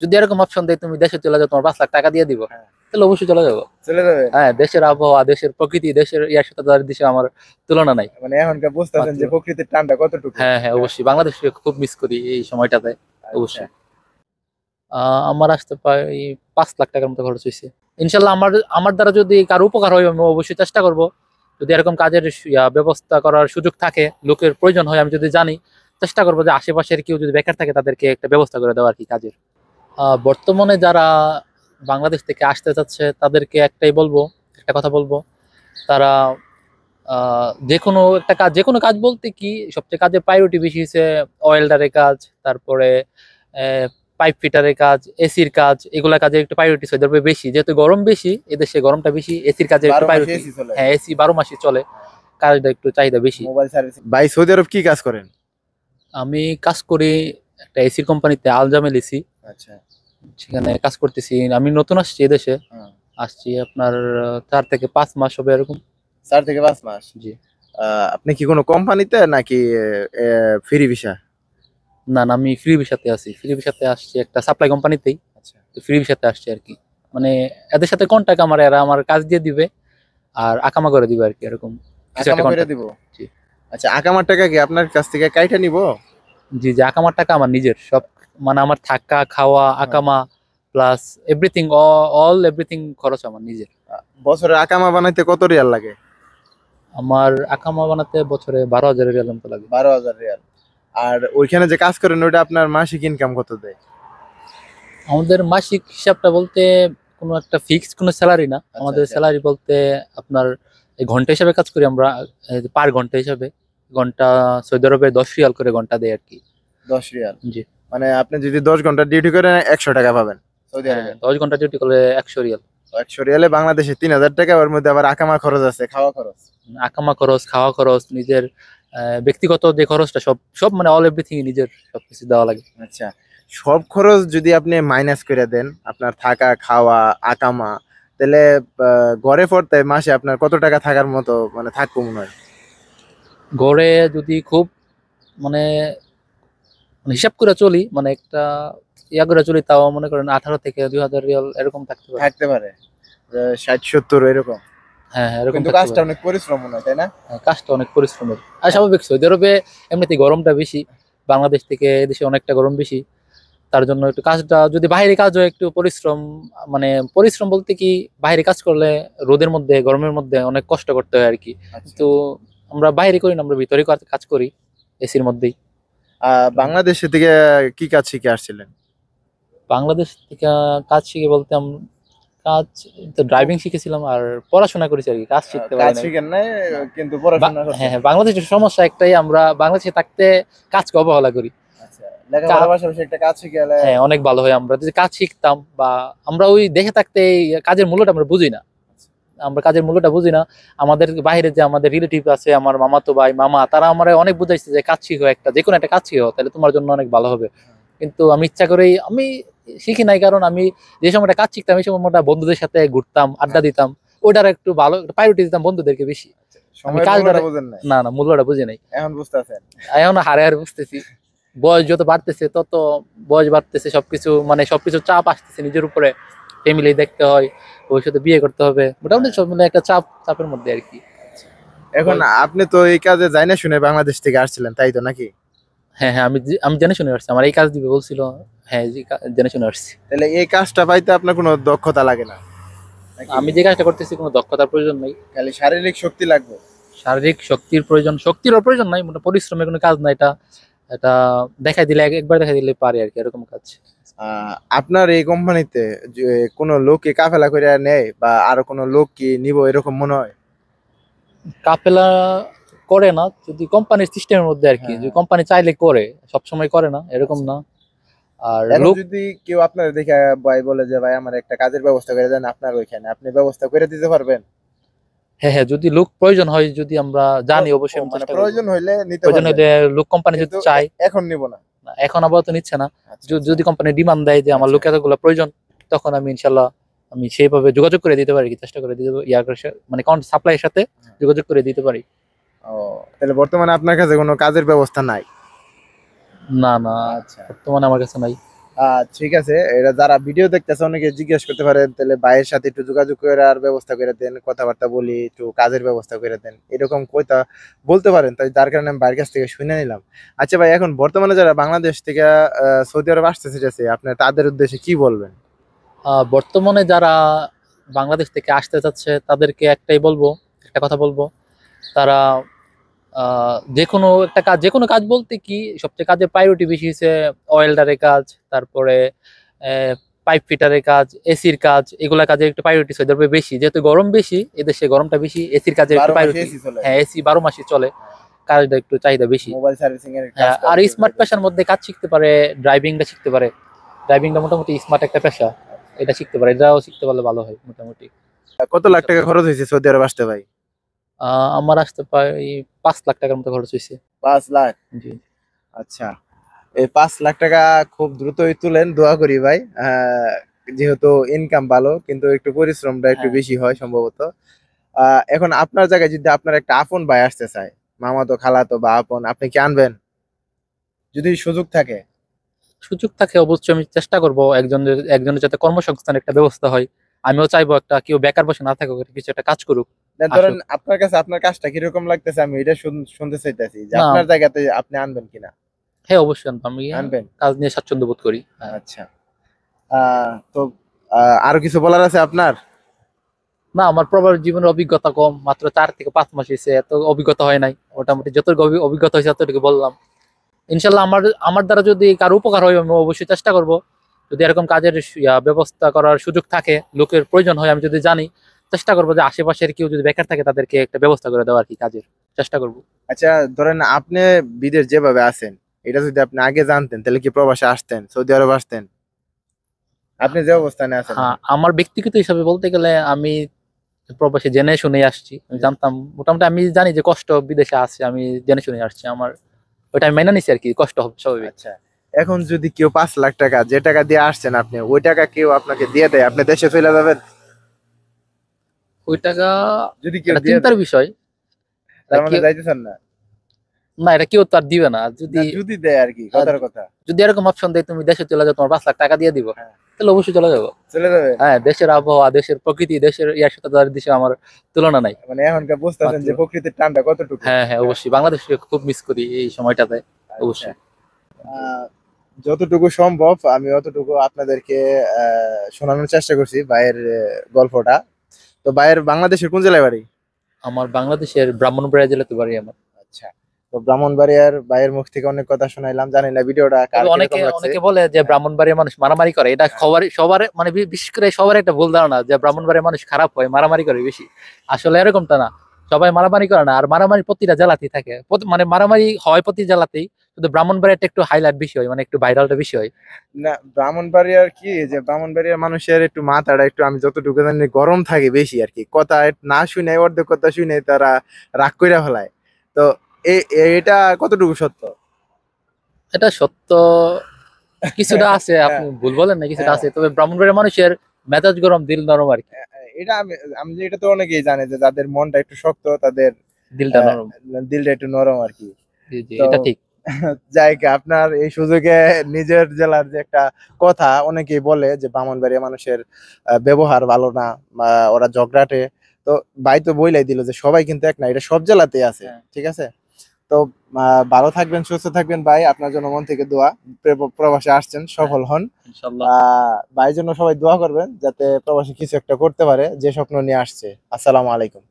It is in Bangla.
যদি এরকম অপশন দেয় তুমি দেশে চলে যাও, তোমার 5 লাখ টাকা দিয়ে দিব, হ্যাঁ। তাহলে অবশ্যই চলে যাবো। চলে যাবে? হ্যাঁ, দেশের আবহাওয়া, দেশের প্রকৃতি, দেশের ইয়ার সাথে তাদের দেশে আমার তুলনা নাই। মানে এখনকার বুঝতেছেন যে প্রকৃতির টানটা কতটুকু। হ্যাঁ হ্যাঁ, অবশ্যই বাংলাদেশকে খুব মিস করি এই সময়টাতে। আচ্ছা। অবশ্যই। আমার আসতে প্রায় 5 লাখ টাকার মতো খরচ হয়েছে। ইনশাল্লাহ আমার আমার দ্বারা যদি কারো উপকার হয় আমি অবশ্যই চেষ্টা করব। যদি এরকম কাজের ব্যবস্থা করার সুযোগ থাকে, লোকের প্রয়োজন হয়, আমি যদি জানি, চেষ্টা করবো যে আশেপাশের কেউ যদি বেকার থাকে তাদেরকে একটা ব্যবস্থা করে দেওয়া আর কি কাজের। বর্তমানে যারা বাংলাদেশ থেকে আসতে চাচ্ছে তাদেরকে একটা কথা বলবো, তারা যে কোনো একটা কাজ, যে কোনো কাজ বলতে কি, সবচেয়ে কাজের প্রায়োরিটি বেশি হচ্ছে ওয়েল্ডারের কাজ, তারপরে পাইপ ফিটারের কাজ, এসির কাজ, এগুলা কাজে একটু প্রায়োরিটি বেশি, যেহেতু গরম বেশি, এদেশে গরমটা বেশি, এসির কাজে একটু প্রায়োরিটি। হ্যাঁ, এসি 12 মাসই চলে, কাজটা একটু চাহিদা বেশি। Mobile service. ভাই সৌদি আরব কি কাজ করেন? আমি কাজ করি একটা এসির কোম্পানিতে, আল জামেল এসি। আচ্ছা। সেখানে কাজ করতেছি। আমি নতুন আসছি এদেশে, আসছি আপনার 4 থেকে 5 মাস হবে এরকম। 4 থেকে 5 মাস। জি। আপনি কি কোনো কোম্পানিতে নাকি ফ্রি ভিসা? না না, আমি ফ্রি ভিসাতে আছি। ফ্রি ভিসাতে আসছি একটা সাপ্লাই কোম্পানিতেই। আচ্ছা। তো ফ্রি ভিসাতে আসছি আর কি। মানে এদের সাথে কন্টাক্ট আমার, এরা আমার কাজ দিয়ে দিবে আর আকামা করে দিবে আর কি, এরকম কিছু একটা করে দিব। জি। আচ্ছা, আকামার টাকা কি আপনার কাছ থেকে কাইটা নিব? জি জি, আকামার টাকা আমার নিজের সব, মানে আমার থাকা খাওয়া আকামা প্লাস এভরিথিং, অল এভরিথিং খরচ আমার নিজের। বছরে আকামা বানাইতে কত রিয়াল লাগে? আমার আকামা বানাতে বছরে 12,000 রিয়াল মতো লাগে। 12,000 রিয়াল। আর ওইখানে যে কাজ করেন ওটা আপনার মাসিক ইনকাম কত দেয়? আমাদের মাসিক হিসাবটা বলতে কোনো একটা ফিক্সড কোনো স্যালারি না। আমাদের স্যালারি বলতে আপনার ঘন্টা হিসাবে কাজ করি আমরা, পার ঘন্টা হিসাবে। ঘন্টা সৌদি আরবে 10 রিয়াল করে ঘন্টা দেয় আর কি। 10 রিয়াল? জি। মানে আপনি যদি 10 ঘন্টা ডিউটি করেন 100 টাকা পাবেন সৌদি আরবে। 10 ঘন্টা ডিউটি করলে 100 রিয়াল। 100 রিয়ালে বাংলাদেশে 3000 টাকা। ওর মধ্যে আবার আকামা খরচ আছে, খাওয়া খরচ। আকামা খরচ, খাওয়া খরচ, নিজের ব্যক্তিগত যে খরচটা, সব সব মানে অল এভরিথিং নিজের সবকিছু দেওয়া লাগে। আচ্ছা, সব খরচ যদি আপনি মাইনাস করে দেন, আপনার থাকা খাওয়া আকামা, তাহলে গড়ে পড়তে মাসে আপনার কত টাকা থাকার মতো মানে থাকবো মনে হয়? গড়ে যদি খুব মানে হিসাব করে চলি, মানে একটা ইয়া করে চলি, তাও মনে করেন 18 থেকে 2000 রিয়াল এরকম থাকতে পারে 60-70 এরকম। হ্যাঁ হ্যাঁ, এরকম। কিন্তু কাজটা অনেক পরিশ্রম মনে হয়, তাই না? কাজটা অনেক পরিশ্রমের। আর স্বাভাবিক, সৌদি আরবে এমনিতে গরমটা বেশি, বাংলাদেশ থেকে এদেশে অনেকটা গরম বেশি। তার জন্য একটু কাজটা, যদি বাইরে কাজ হয় একটু পরিশ্রম, মানে পরিশ্রম বলতে কি, বাইরে কাজ করলে রোদের মধ্যে গরমের মধ্যে অনেক কষ্ট করতে হয় আর কি। তো আমরা বাইরে করি না, আমরা ভিতরে কাজ করি এসির মধ্যেই। বাংলাদেশে থেকে কি কাজ শিখে আসছিলেন? বাংলাদেশ থেকে কাজ শিখে বলতে কাজ তো ড্রাইভিং শিখেছিলাম আর পড়াশোনা করেছি আর কি, কাজ শিখতে পারি কাজ শিখেন না কিন্তু পড়াশোনা করছেন। হ্যাঁ হ্যাঁ, বাংলাদেশের সমস্যা একটাই, আমরা বাংলাদেশে থাকতে কাজকে অবহেলা করি। লেখাপড়ার পাশাপাশি একটা কাজ শিখে গেলে হ্যাঁ, অনেক ভালো হয়। আমরা যদি কাজ শিখতাম, বা আমরা ওই দেখে থাকতে কাজের মূল্যটা আমরা বুঝি না, আমরা কাজের মূল্যটা বুঝি না। আমাদের বাইরে যে আমাদের রিলেটিভ আছে, আমার মামাতো ভাই মামা, তারা আমার অনেক বুঝাইছে যে কাজ শিখো, একটা যে কোনো একটা কাজ শিখো, তাহলে তোমার জন্য অনেক ভালো হবে। কিন্তু আমি ইচ্ছা করেই আমি শিখি নাই, কারণ আমি যে সময়টা কাজ শিখতাম এই সময়টা বন্ধুদের সাথে ঘুরতাম, আড্ডা দিতাম, ওইটার একটু ভালো প্রায়োরিটি দিতাম বন্ধুদেরকে বেশি। আমি কাজটা না না, মূল্যটা বুঝি নাই। এখন বুঝতেছেন? এখন হারে হারে বুঝতেছি। বয়স যত বাড়তেছে তত বয়স বাড়তেছে, সবকিছু মানে সবকিছু চাপ আসতেছে নিজের উপরে, ফ্যামিলি দেখতে হয়, ভবিষ্যতে বিয়ে করতে হবে, মোটামুটি সব মিলে একটা চাপের মধ্যে আর কি। এখন আপনি তো এই কাজে যাই না শুনে বাংলাদেশ থেকে আসছিলেন, তাই তো নাকি? হ্যাঁ হ্যাঁ, আমি জেনে শুনে আসছি, আমার এই কাজ দিবে বলছিল। হ্যাঁ, জেনে শুনে আসছি। তাহলে এই কাজটা পাইতে আপনার কোনো দক্ষতা লাগে না? আমি যে কাজটা করতেছি কোনো দক্ষতার প্রয়োজন নেই, খালি শারীরিক শক্তি লাগবে। শারীরিক শক্তির প্রয়োজন, শক্তিরও প্রয়োজন নাই, মানে পরিশ্রমের কোনো কাজ না এটা। এটা দেখাই দিলে, একবার দেখাই দিলে পারে আর কি, এরকম কাজ। আপনার এই কোম্পানিতে যে কোনো লোককে কাফেলা করে নেয় বা আরো কোনো লোক কি নিব এরকম মনে হয়? কাফেলা করে না, যদি কোম্পানির সিস্টেমের মধ্যে আর কি, যে কোম্পানি চাইলে করে, সবসময় করে না, এরকম না। আর লোক যদি কেউ আপনার দেখে ভাই বলে যে ভাই আমার একটা কাজের ব্যবস্থা করে দেন আপনার ওইখানে, আপনি ব্যবস্থা করে দিতে পারবেন? হ্যাঁ হ্যাঁ, যদি লোক প্রয়োজন হয়, যদি আমরা জানি, অবশ্যই আমি চেষ্টা করব। প্রয়োজন হইলে নিতে প্রয়োজন হলে লোক কোম্পানি যদি চায়, এখন নিব না। এখন আপাতত নিচ্ছে না। যদি কোম্পানি ডিমান্ড দেয় যে আমার লোক এতগুলো প্রয়োজন, তখন আমি ইনশাল্লাহ আমি সেইভাবে যোগাযোগ করে দিতে পারি, চেষ্টা করে দিতে মানে কোন সাপ্লাইয়ের সাথে যোগাযোগ করে দিতে পারি। ও, তাহলে বর্তমানে আপনার কাছে কোনো কাজের ব্যবস্থা নাই? না না, বর্তমানে আমার কাছে নাই। ঠিক আছে, এটা যারা ভিডিও দেখতেছে অনেকে জিজ্ঞেস করতে পারেন তাহলে ভাইয়ের সাথে একটু যোগাযোগ করার ব্যবস্থা করে দেন, কথাবার্তা বলি, একটু কাজের ব্যবস্থা করে দেন, এরকম কইতা বলতে পারেন। তাই যার কারণে আমি ভাইয়ের কাছ থেকে শুনে নিলাম। আচ্ছা ভাই, এখন বর্তমানে যারা বাংলাদেশ থেকে সৌদি আরব আসতে চাইছে, আপনি তাদের উদ্দেশ্যে কি বলবেন? বর্তমানে যারা বাংলাদেশ থেকে আসতে চাচ্ছে তাদেরকে একটা কথা বলবো, তারা যে কোনো কাজ বলতে কি, সবচেয়ে কাজের প্রায়োরিটি বেশি হচ্ছে ওয়েল্ডারের কাজ, তারপরে পাইপ ফিটারের কাজ, এসির কাজ, এগুলা কাজে একটু প্রায়োরিটি সৌদি বেশি, যেহেতু গরম বেশি, এদেশে গরমটা বেশি, এসির কাজে একটু 12 মাসে প্রায়োরিটি। এসি চলে। হ্যাঁ, এসি 12 মাসই চলে, কাজটা একটু চাহিদা বেশি। মোবাইল সার্ভিসিং এর কাজ হ্যাঁ, আর স্মার্ট পেশার মধ্যে কাজ শিখতে পারে, ড্রাইভিংটা শিখতে পারে। ড্রাইভিংটা মোটামুটি স্মার্ট একটা পেশা, এটা শিখতে পারে, এটাও শিখতে পারলে ভালো হয় মোটামুটি। কত লাখ টাকা খরচ হয়েছে সৌদি আরব আসতে ভাই? আমার আসতে প্রায় 5 লাখ টাকার মতো খরচ হয়েছে। 5 লাখ? জি। আচ্ছা, এই 5 লাখ টাকা খুব দ্রুতই তুলেন, দোয়া করি ভাই। যেহেতু ইনকাম ভালো, কিন্তু একটু পরিশ্রমটা একটু হ্যাঁ, বেশি হয় সম্ভবত। এখন আপনার জায়গায় যদি আপনার একটা আপন ভাই আসতে চায়, মামাতো খালাতো বা আপন, আপনি কি আনবেন যদি সুযোগ থাকে? সুযোগ থাকে অবশ্যই আমি চেষ্টা করব একজনের একজনের যাতে কর্মসংস্থানের একটা ব্যবস্থা হয়। আমিও চাইবো একটা কেউ বেকার বসে না থাকুক, কিছু একটা কাজ করুক, না, ধরেন আসুক। আপনার কাছে আপনার কাজটা কিরকম লাগতেছে, আমি এটা শুনতে চাইতেছি যে না, আপনার জায়গাতে আপনি আনবেন কিনা। হ্যাঁ অবশ্যই আনবো। আমি আনবেন? কাজ নিয়ে স্বাচ্ছন্দ্য বোধ করি। হ্যাঁ। আচ্ছা। তো আরো কিছু বলার আছে আপনার? না, আমার প্রবাস জীবনের অভিজ্ঞতা কম, মাত্র 4 থেকে 5 মাস হয়েছে, এত অভিজ্ঞতা হয় নাই। মোটামুটি যতটুকু অভিজ্ঞতা হয়েছে ততটুকু বললাম। ইনশাল্লাহ আমার আমার দ্বারা যদি কারো উপকার হয় আমি অবশ্যই চেষ্টা করব। যদি এরকম কাজের ব্যবস্থা করার সুযোগ থাকে, লোকের প্রয়োজন হয়, আমি যদি জানি, চেষ্টা করবো যে আশেপাশের কেউ যদি বেকার থাকে তাদেরকে একটা ব্যবস্থা করে দেওয়া আর কি, কাজের চেষ্টা করব। আচ্ছা, ধরেন আপনি বিদেশ যেভাবে আছেন, এটা যদি আপনি আগে জানতেন তাহলে কি প্রবাসে আসতেন, সৌদি আরব আসতেন? আপনি যে অবস্থানে আছেন হ্যাঁ, এখন। আমার ব্যক্তিগত হিসাবে বলতে গেলে আমি প্রবাসে জেনে শুনে আসছি, আমি জানতাম মোটামুটি, আমি জানি যে কষ্ট বিদেশে আছে, আমি জেনে শুনে আসছি, আমার ওইটা আমি মেনে নিছি আর কি, কষ্ট হবে স্বাভাবিক। আচ্ছা, এখন যদি কেউ 5 লাখ টাকা, যে টাকা দিয়ে আসছেন আপনি, ওই টাকা কেউ আপনাকে দিয়ে দেয়, আপনি দেশে চলে যাবেন? ওই টাকা যদি কেউ এটা দিয়ে চিন্তার দেয়, বিষয়। এটা তার মানে কেউ, যাইতেছেন না? না এটা কেউ তো আর দিবে না। যদি না, যদি দেয় আর কি, আহ, কথার কথা। যদি এরকম অপশন দেয় তুমি দেশে চলে যাও, তোমার 5 লাখ টাকা দিয়ে দিব, হ্যাঁ, তাহলে অবশ্যই চলে যাবো। চলে যাবে। হ্যাঁ, দেশের আবহাওয়া, দেশের প্রকৃতি, দেশের ইয়ার সাথে তার দেশে আমার তুলনা নাই। মানে এখনকার বুঝতেছেন মাত্র, যে প্রকৃতির টানটা কতটুকু। হ্যাঁ হ্যাঁ অবশ্যই, বাংলাদেশকে খুব মিস করি এই সময়টাতে। আচ্ছা, অবশ্যই। আহ, যতটুকু সম্ভব আমি অতটুকু আপনাদেরকে শোনানোর চেষ্টা করছি ভাইয়ের গল্পটা। তো ভাইয়ের বাংলাদেশের কোন জেলায় বাড়ি? আমার বাংলাদেশের ব্রাহ্মণবাড়িয়া জেলাতে বাড়ি আমার। আচ্ছা, তো ব্রাহ্মণবাড়িয়ার ভাইয়ের মুখ থেকে অনেক কথা শোনাইলাম, জানি না ভিডিওটা কার তবে কিরকম অনেকে লাগছে। অনেকে বলে যে ব্রাহ্মণবাড়িয়ার মানুষ মারামারি করে, এটা হ্যাঁ, সবার সবার মানে বিশেষ করে সবার একটা ভুল ধারণা যে ব্রাহ্মণবাড়িয়ার মানুষ খারাপ হয়, মারামারি করে বেশি। আসলে এরকমটা না, সবাই মারামারি করে না, আর মারামারি প্রতিটা জেলাতেই থাকে, মানে মারামারি হয় প্রতি জেলাতেই, শুধু ব্রাহ্মণবাড়িয়াটা একটু হাইলাইট বেশি হয়, মানে একটু ভাইরালটা বেশি হয়। না, ব্রাহ্মণবাড়িয়ার কি, যে ব্রাহ্মণবাড়িয়ার মানুষের একটু মাথাটা একটু, আমি যতটুকু জানি, গরম থাকে বেশি আর কি, কথা না শুনে, অর্ধেক কথা শুনে তারা রাগ কইরা ফেলায়। তো এটা কতটুকু সত্য? এটা সত্য, কিছুটা আছে, হ্যাঁ, আপনি ভুল বলেন না, কিছুটা হ্যাঁ, আছে, তবে ব্রাহ্মণবাড়িয়ার মানুষের মেজাজ গরম, দিল নরম আর কি। এটা আমি আমি যে, এটা তো অনেকেই জানে যে যাদের মনটা একটু শক্ত তাদের দিলটা আহ, নরম। দিলটা একটু নরম আর কি। জি জি, তো এটা ঠিক। জায়গা আপনার এই সুযোগে নিজের জেলার যে একটা কথা, অনেকেই বলে যে ব্রাহ্মণবাড়িয়া মানুষের ব্যবহার ভালো না, বা ওরা ঝগড়াটে। তো ভাই তো বইলাই দিল যে সবাই কিন্তু এক না, এটা সব জেলাতেই আছে। হ্যাঁ, ঠিক আছে। তো ভালো থাকবেন, সুস্থ থাকবেন ভাই, আপনার জন্য মন থেকে দোয়া। প্রবাসে আসছেন, হ্যাঁ, সফল হন। ইনশাল্লাহ। ভাইয়ের জন্য সবাই দোয়া করবেন যাতে প্রবাসে কিছু একটা করতে পারে, যে স্বপ্ন নিয়ে আসছে। আসসালামু আলাইকুম।